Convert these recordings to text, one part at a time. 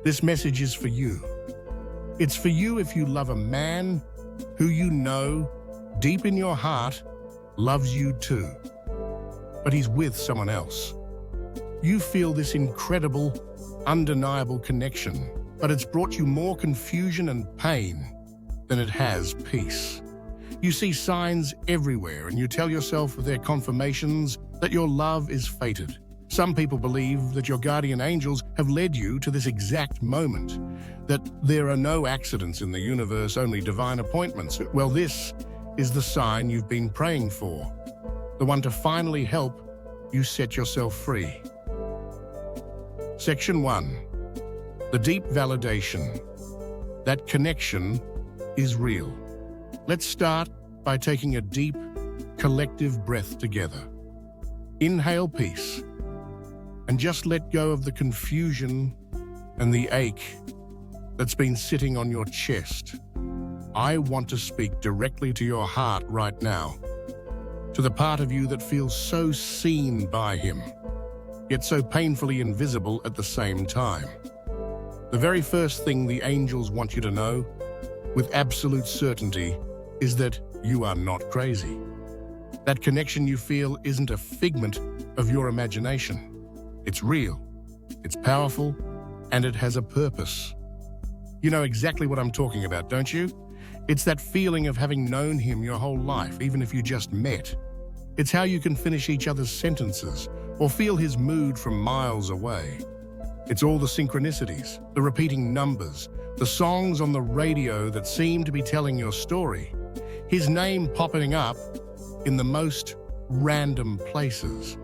This message is for you. It's for you if you love a man who you know, deep in your heart, loves you too. But he's with someone else. You feel this incredible, undeniable connection, but it's brought you more confusion and pain than it has peace. You see signs everywhere and you tell yourself they're confirmations that your love is fated. Some people believe that your guardian angels have led you to this exact moment, that there are no accidents in the universe, only divine appointments. Well, this is the sign you've been praying for, the one to finally help you set yourself free. Section 1. The deep validation. That connection is real. Let's start by taking a deep, collective breath together. Inhale peace, and just let go of the confusion and the ache that's been sitting on your chest. I want to speak directly to your heart right now, to the part of you that feels so seen by him, yet so painfully invisible at the same time. The very first thing the angels want you to know, with absolute certainty, is that you are not crazy. That connection you feel isn't a figment of your imagination. It's real, it's powerful, and it has a purpose. You know exactly what I'm talking about, don't you? It's that feeling of having known him your whole life, even if you just met. It's how you can finish each other's sentences or feel his mood from miles away. It's all the synchronicities, the repeating numbers, the songs on the radio that seem to be telling your story. His name popping up in the most random places.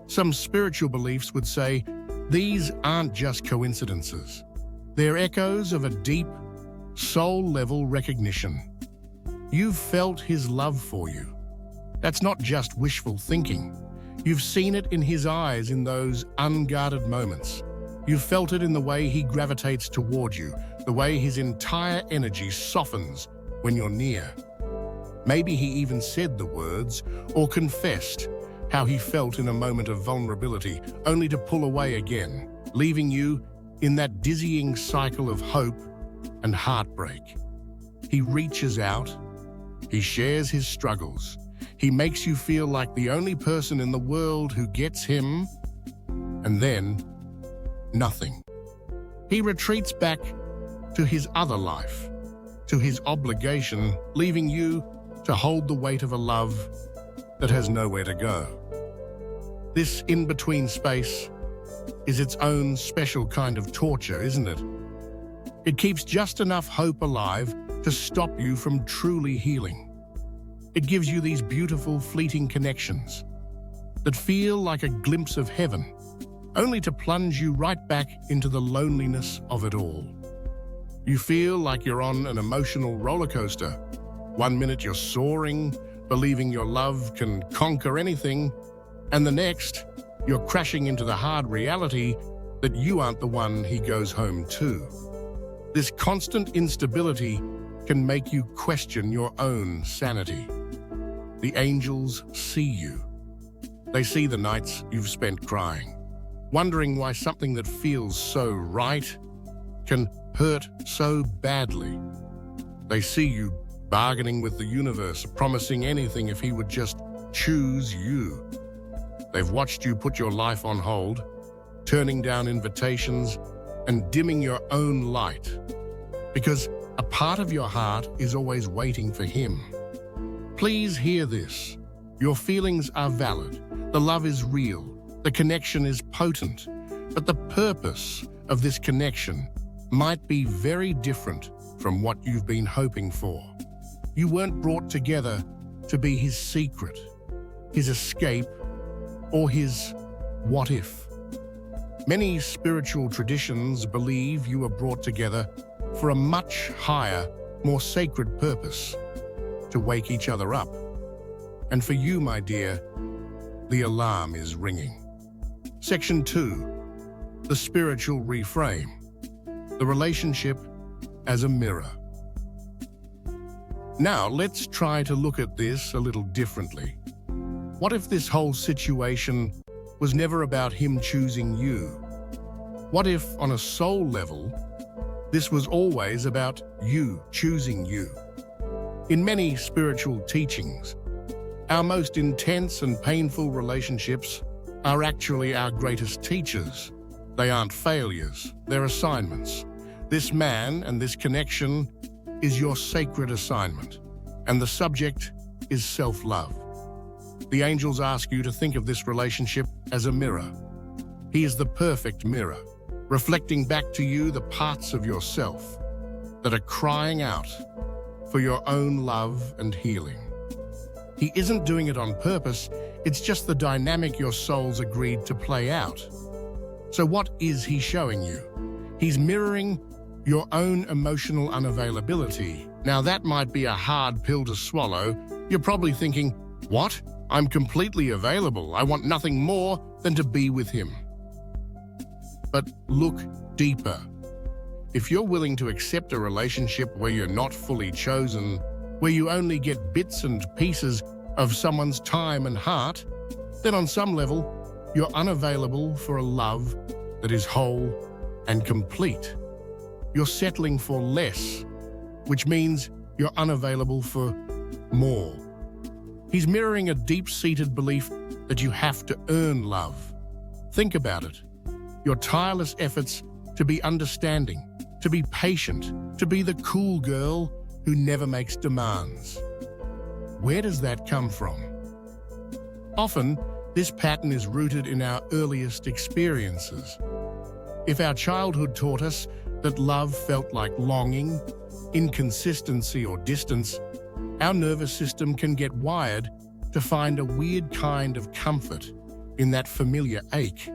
Some spiritual beliefs would say these aren't just coincidences. They're echoes of a deep, soul-level recognition. You've felt his love for you. That's not just wishful thinking. You've seen it in his eyes in those unguarded moments. You've felt it in the way he gravitates toward you, the way his entire energy softens when you're near. Maybe he even said the words or confessed how he felt in a moment of vulnerability, only to pull away again, leaving you in that dizzying cycle of hope and heartbreak. He reaches out, he shares his struggles, he makes you feel like the only person in the world who gets him, and then nothing. He retreats back to his other life, to his obligation, leaving you to hold the weight of a love that has nowhere to go. This in-between space is its own special kind of torture, isn't it? It keeps just enough hope alive to stop you from truly healing. It gives you these beautiful, fleeting connections that feel like a glimpse of heaven, only to plunge you right back into the loneliness of it all. You feel like you're on an emotional roller coaster. One minute you're soaring, believing your love can conquer anything, and the next, you're crashing into the hard reality that you aren't the one he goes home to. This constant instability can make you question your own sanity. The angels see you. They see the nights you've spent crying, wondering why something that feels so right can hurt so badly. They see you bargaining with the universe, promising anything if he would just choose you. They've watched you put your life on hold, turning down invitations and dimming your own light, because a part of your heart is always waiting for him. Please hear this. Your feelings are valid. The love is real. The connection is potent. But the purpose of this connection might be very different from what you've been hoping for. You weren't brought together to be his secret, his escape, or his what if. Many spiritual traditions believe you were brought together for a much higher, more sacred purpose, to wake each other up. And for you, my dear, the alarm is ringing. Section 2, the spiritual reframe, the relationship as a mirror. Now, let's try to look at this a little differently. What if this whole situation was never about him choosing you? What if, on a soul level, this was always about you choosing you? In many spiritual teachings, our most intense and painful relationships are actually our greatest teachers. They aren't failures, they're assignments. This man and this connection is your sacred assignment, and the subject is self-love. The angels ask you to think of this relationship as a mirror. He is the perfect mirror, reflecting back to you the parts of yourself that are crying out for your own love and healing. He isn't doing it on purpose, it's just the dynamic your souls agreed to play out. So what is he showing you? He's mirroring your own emotional unavailability. Now that might be a hard pill to swallow. You're probably thinking, what? I'm completely available. I want nothing more than to be with him. But look deeper. If you're willing to accept a relationship where you're not fully chosen, where you only get bits and pieces of someone's time and heart, then on some level, you're unavailable for a love that is whole and complete. You're settling for less, which means you're unavailable for more. He's mirroring a deep-seated belief that you have to earn love. Think about it. Your tireless efforts to be understanding, to be patient, to be the cool girl who never makes demands. Where does that come from? Often, this pattern is rooted in our earliest experiences. If our childhood taught us that love felt like longing, inconsistency, or distance, our nervous system can get wired to find a weird kind of comfort in that familiar ache.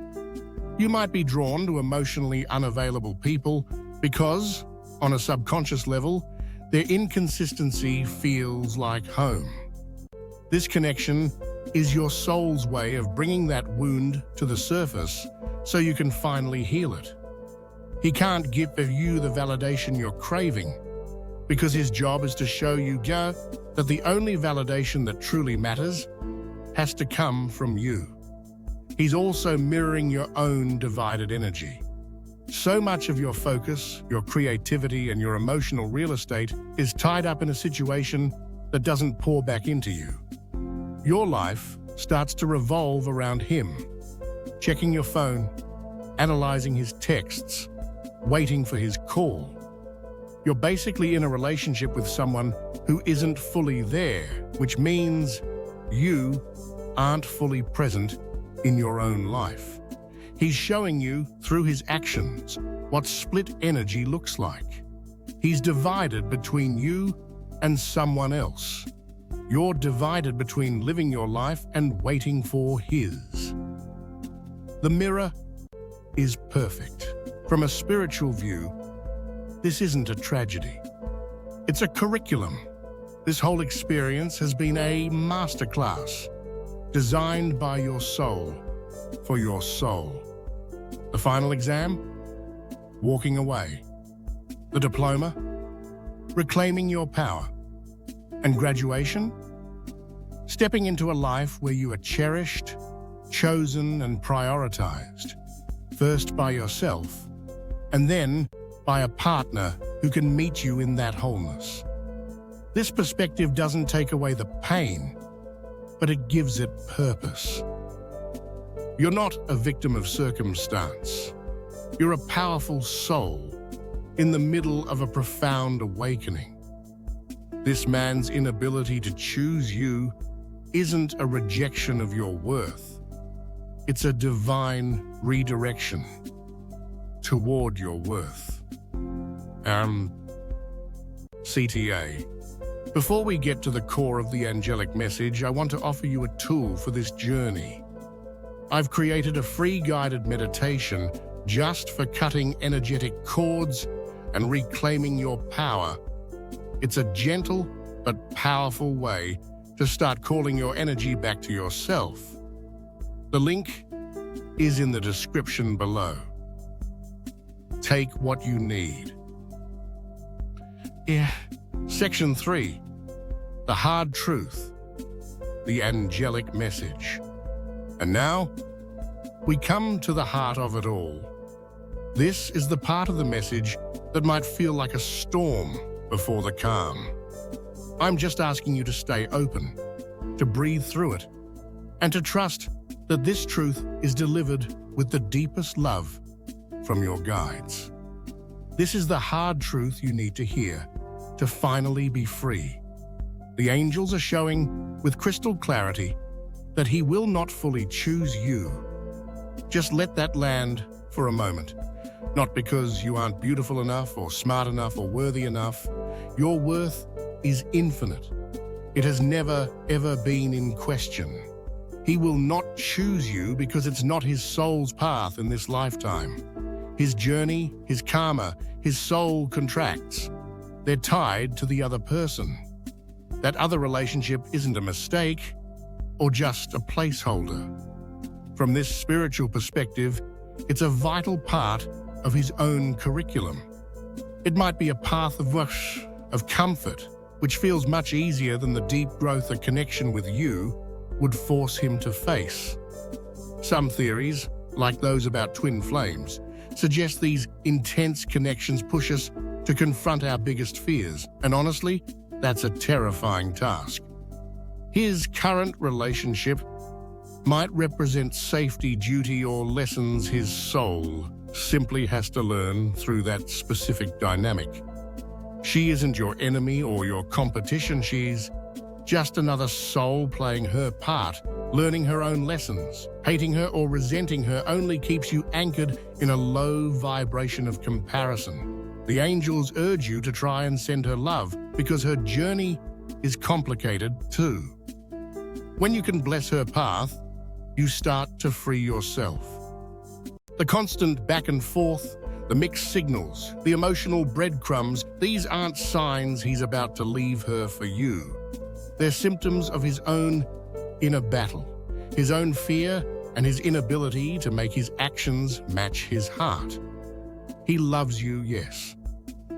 You might be drawn to emotionally unavailable people because, on a subconscious level, their inconsistency feels like home. This connection is your soul's way of bringing that wound to the surface so you can finally heal it. He can't give you the validation you're craving because his job is to show you that the only validation that truly matters has to come from you. He's also mirroring your own divided energy. So much of your focus, your creativity, and your emotional real estate is tied up in a situation that doesn't pour back into you. Your life starts to revolve around him, checking your phone, analyzing his texts, waiting for his call. You're basically in a relationship with someone who isn't fully there, which means you aren't fully present in your own life. He's showing you, through his actions, what split energy looks like. He's divided between you and someone else. You're divided between living your life and waiting for his. The mirror is perfect. From a spiritual view, this isn't a tragedy. It's a curriculum. This whole experience has been a masterclass, designed by your soul, for your soul. The final exam? Walking away. The diploma? Reclaiming your power. And graduation? Stepping into a life where you are cherished, chosen, and prioritized. First by yourself, and then by a partner who can meet you in that wholeness. This perspective doesn't take away the pain, but it gives it purpose. You're not a victim of circumstance. You're a powerful soul in the middle of a profound awakening. This man's inability to choose you isn't a rejection of your worth. It's a divine redirection toward your worth. CTA. Before we get to the core of the angelic message, I want to offer you a tool for this journey. I've created a free guided meditation just for cutting energetic cords and reclaiming your power. It's a gentle but powerful way to start calling your energy back to yourself. The link is in the description below. Take what you need. Section 3. The hard truth. The angelic message. And now, we come to the heart of it all. This is the part of the message that might feel like a storm before the calm. I'm just asking you to stay open, to breathe through it, and to trust that this truth is delivered with the deepest love from your guides. This is the hard truth you need to hear to finally be free. The angels are showing with crystal clarity that he will not fully choose you. Just let that land for a moment. Not because you aren't beautiful enough or smart enough or worthy enough. Your worth is infinite. It has never, ever been in question. He will not choose you because it's not his soul's path in this lifetime. His journey, his karma, his soul contracts. They're tied to the other person. That other relationship isn't a mistake or just a placeholder. From this spiritual perspective, it's a vital part of his own curriculum. It might be a path of comfort, which feels much easier than the deep growth a connection with you would force him to face. Some theories, like those about twin flames, suggest these intense connections push us to confront our biggest fears, and honestly, that's a terrifying task. His current relationship might represent safety, duty, or lessons his soul simply has to learn through that specific dynamic. She isn't your enemy or your competition, she's just another soul playing her part, learning her own lessons. Hating her or resenting her only keeps you anchored in a low vibration of comparison. The angels urge you to try and send her love because her journey is complicated too. When you can bless her path, you start to free yourself. The constant back and forth, the mixed signals, the emotional breadcrumbs, these aren't signs he's about to leave her for you. They're symptoms of his own inner battle, his own fear, and his inability to make his actions match his heart. He loves you, yes.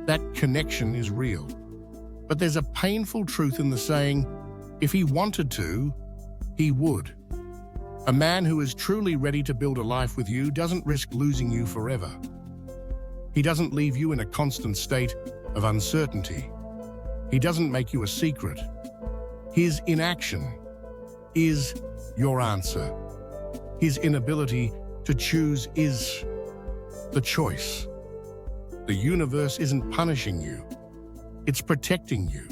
That connection is real. But there's a painful truth in the saying, if he wanted to, he would. A man who is truly ready to build a life with you doesn't risk losing you forever. He doesn't leave you in a constant state of uncertainty. He doesn't make you a secret. His inaction is your answer. His inability to choose is the choice. The universe isn't punishing you. It's protecting you.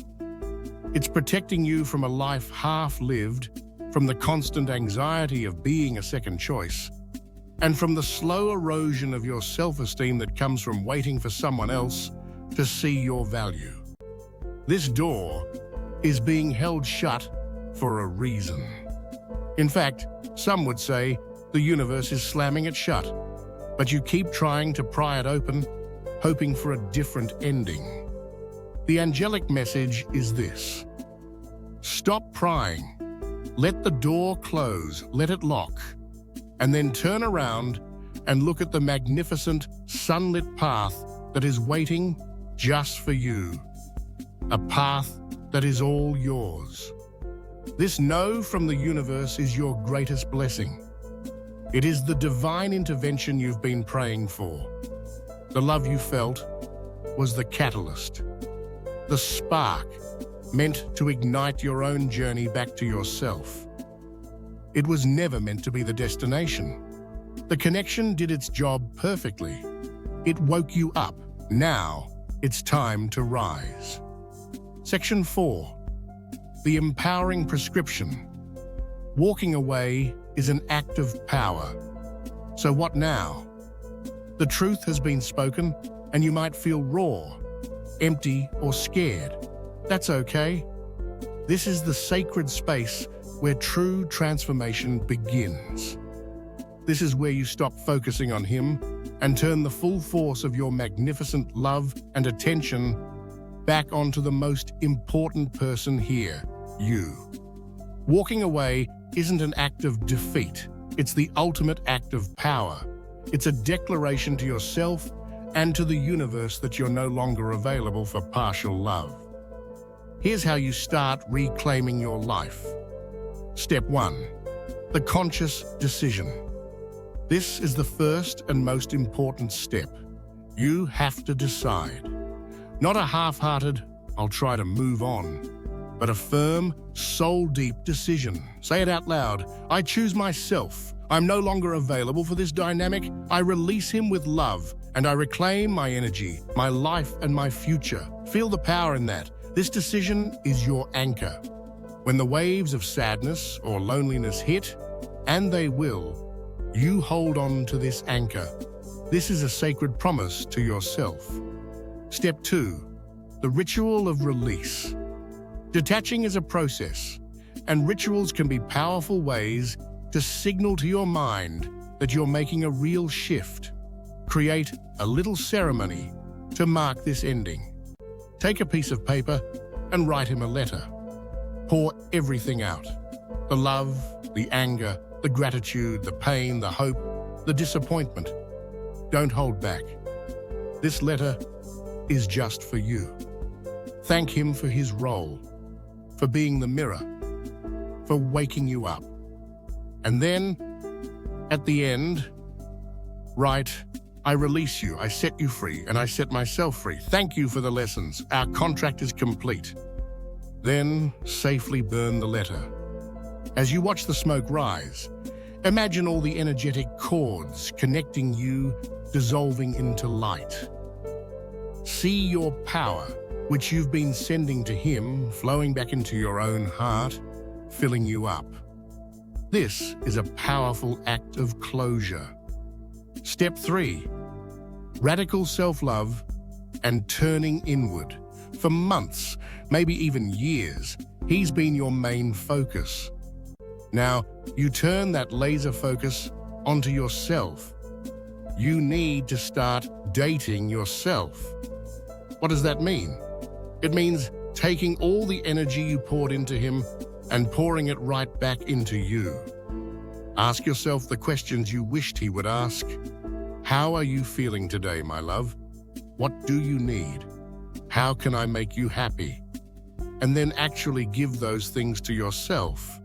It's protecting you from a life half-lived, from the constant anxiety of being a second choice, and from the slow erosion of your self-esteem that comes from waiting for someone else to see your value. This door is being held shut for a reason. In fact, some would say the universe is slamming it shut, but you keep trying to pry it open, hoping for a different ending. The angelic message is this: stop prying. Let the door close, let it lock, and then turn around and look at the magnificent, sunlit path that is waiting just for you. A path that is all yours. This no from the universe is your greatest blessing. It is the divine intervention you've been praying for. The love you felt was the catalyst, the spark meant to ignite your own journey back to yourself. It was never meant to be the destination. The connection did its job perfectly. It woke you up. Now it's time to rise. Section 4. The empowering prescription. Walking away is an act of power. So what now? The truth has been spoken, and you might feel raw, empty, or scared. That's okay. This is the sacred space where true transformation begins. This is where you stop focusing on him and turn the full force of your magnificent love and attention back onto the most important person here, you. Walking away isn't an act of defeat. It's the ultimate act of power. It's a declaration to yourself and to the universe that you're no longer available for partial love. Here's how you start reclaiming your life. Step 1. The conscious decision. This is the first and most important step. You have to decide. Not a half-hearted, "I'll try to move on," but a firm, soul-deep decision. Say it out loud. I choose myself. I'm no longer available for this dynamic. I release him with love, and I reclaim my energy, my life, and my future. Feel the power in that. This decision is your anchor. When the waves of sadness or loneliness hit, and they will, you hold on to this anchor. This is a sacred promise to yourself. Step 2. The ritual of release. Detaching is a process, and rituals can be powerful ways to signal to your mind that you're making a real shift. Create a little ceremony to mark this ending. Take a piece of paper and write him a letter. Pour everything out. The love, the anger, the gratitude, the pain, the hope, the disappointment. Don't hold back. This letter is just for you. Thank him for his role, for being the mirror, for waking you up. And then, at the end, write, I release you, I set you free, and I set myself free. Thank you for the lessons. Our contract is complete. Then, safely burn the letter. As you watch the smoke rise, imagine all the energetic cords connecting you, dissolving into light. See your power, which you've been sending to him, flowing back into your own heart, filling you up. This is a powerful act of closure. Step 3. Radical self-love and turning inward. For months, maybe even years, he's been your main focus. Now, you turn that laser focus onto yourself. You need to start dating yourself. What does that mean? It means taking all the energy you poured into him and pouring it right back into you. Ask yourself the questions you wished he would ask. How are you feeling today, my love? What do you need? How can I make you happy? And then actually give those things to yourself.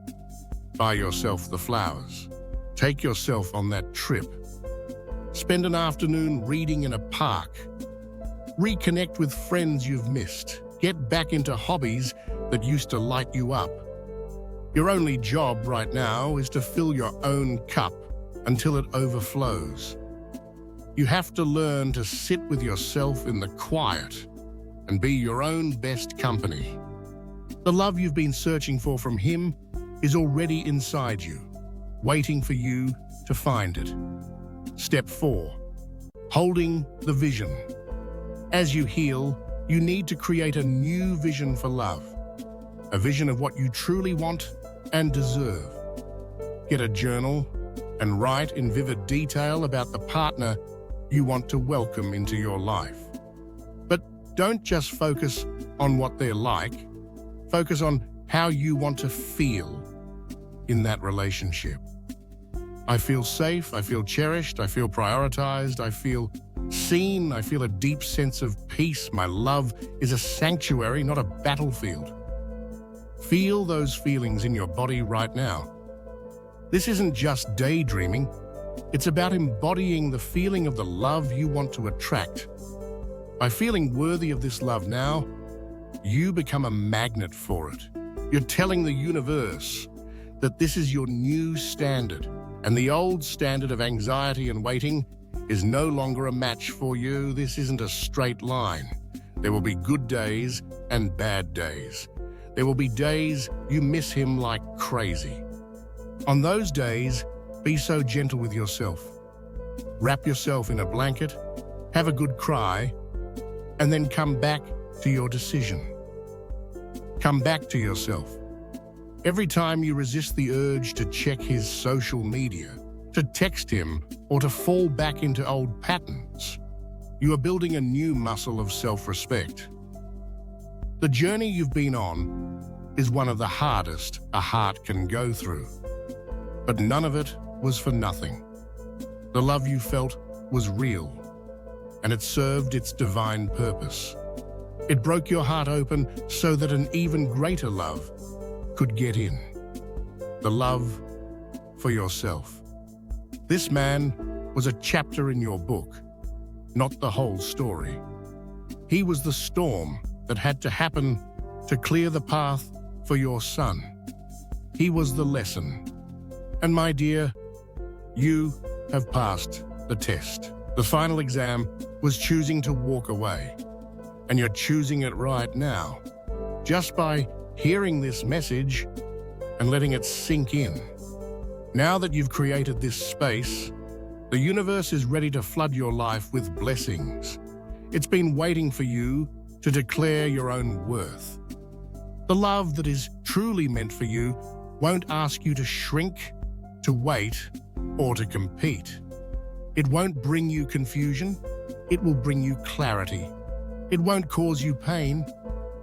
Buy yourself the flowers. Take yourself on that trip. Spend an afternoon reading in a park. Reconnect with friends you've missed. Get back into hobbies that used to light you up. Your only job right now is to fill your own cup until it overflows. You have to learn to sit with yourself in the quiet and be your own best company. The love you've been searching for from him is already inside you, waiting for you to find it. Step 4. Holding the vision. As you heal, you need to create a new vision for love. A vision of what you truly want and deserve. Get a journal and write in vivid detail about the partner you want to welcome into your life. But don't just focus on what they're like. Focus on how you want to feel in that relationship. I feel safe, I feel cherished, I feel prioritized, I feel seen, I feel a deep sense of peace. My love is a sanctuary, not a battlefield. Feel those feelings in your body right now. This isn't just daydreaming, it's about embodying the feeling of the love you want to attract. By feeling worthy of this love now, you become a magnet for it. You're telling the universe that this is your new standard, and the old standard of anxiety and waiting is no longer a match for you. This isn't a straight line. There will be good days and bad days. There will be days you miss him like crazy. On those days, be so gentle with yourself. Wrap yourself in a blanket, have a good cry, and then come back to your decision. Come back to yourself. Every time you resist the urge to check his social media, to text him, or to fall back into old patterns, you are building a new muscle of self-respect. The journey you've been on is one of the hardest a heart can go through. But none of it was for nothing. The love you felt was real, and it served its divine purpose. It broke your heart open so that an even greater love could get in. The love for yourself. This man was a chapter in your book, not the whole story. He was the storm that had to happen to clear the path for your son. He was the lesson. And my dear, you have passed the test. The final exam was choosing to walk away. And you're choosing it right now, just by hearing this message and letting it sink in. Now that you've created this space, the universe is ready to flood your life with blessings. It's been waiting for you to declare your own worth. The love that is truly meant for you won't ask you to shrink, to wait, or to compete. It won't bring you confusion. It will bring you clarity. It won't cause you pain.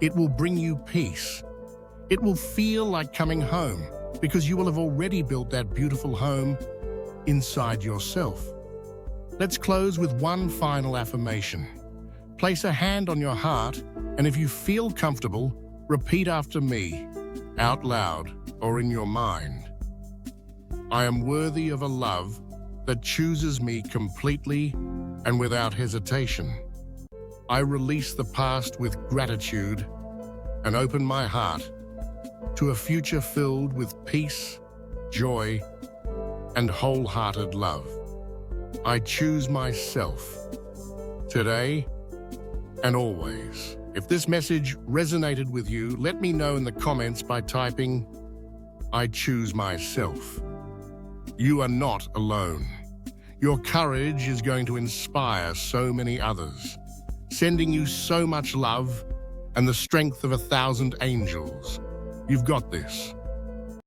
It will bring you peace. It will feel like coming home because you will have already built that beautiful home inside yourself. Let's close with one final affirmation. Place a hand on your heart, and if you feel comfortable, repeat after me, out loud or in your mind. I am worthy of a love that chooses me completely and without hesitation. I release the past with gratitude and open my heart to a future filled with peace, joy, and wholehearted love. I choose myself today and always. If this message resonated with you, let me know in the comments by typing, I choose myself. You are not alone. Your courage is going to inspire so many others, sending you so much love and the strength of 1,000 angels. You've got this.